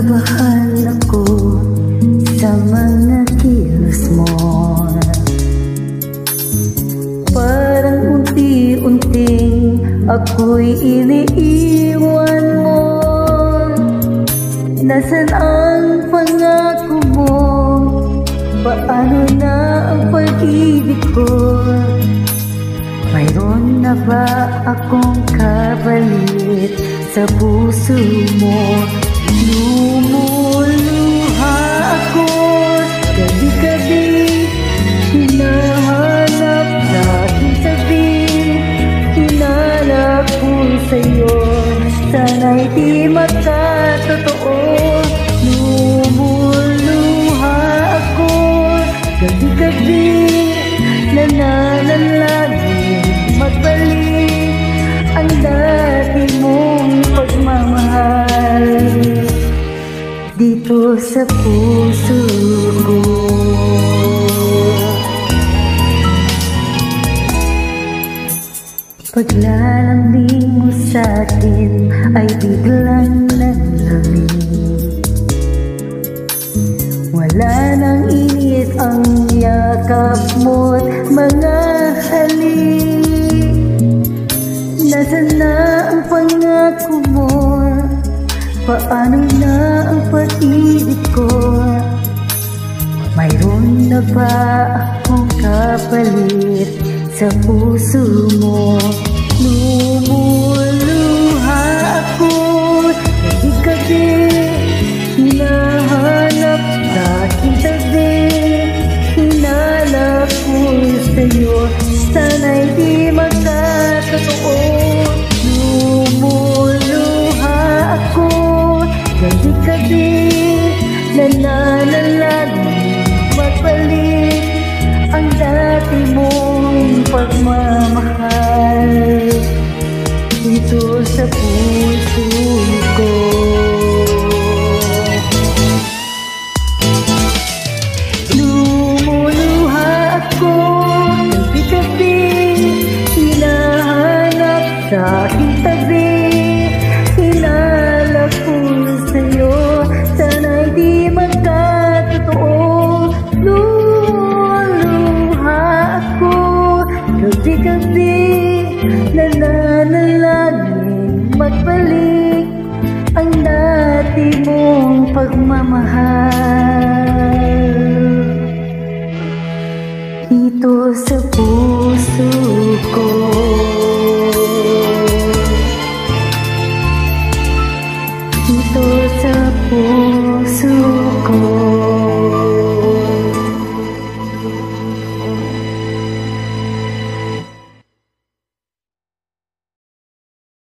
Kinakabahan ako sa mga kilos mo. Parang unti-unting ako'y iniiwan mo. Nasaan ang pangako mo? Paano na ang pag-ibig ko? Mayroon na ba akong kapalit sa puso mo? Lumuluha ako gabi-gabi, hinahanap na aking sabi, hinalap ko sa'yo, sana'y di magkatotoo. Lumuluha ako gabi-gabi, nananalangin magbalik ang dati mong pagmamahal dito sa puso ko. Paglalambing mo sa'kin ay biglang nanlamig. Wala nang init ang yakap mo't mga halik. Nasaan na ang pangako mo? Paano na ang pag-ibig ko? Mayroon na ba akong kapalit sa puso mo? Lumuluha ako gabi-gabi, hinahanap sa aking tabi, hinalap ko sa'yo, sana'y di magkatotoo. Lumuluha ako gabi-gabi, nananalangin magbalik ang dati mong pagmamahal dito sa puso ko. Lumuluha ako gabi-gabi, hinahanap sa aking tabi, hinalap ko sa'yo, sana'y di magkatotoo. Lumuluha ako gabi-gabi, nananalangin magbalik ang dati mong pagmamahal dito sa puso.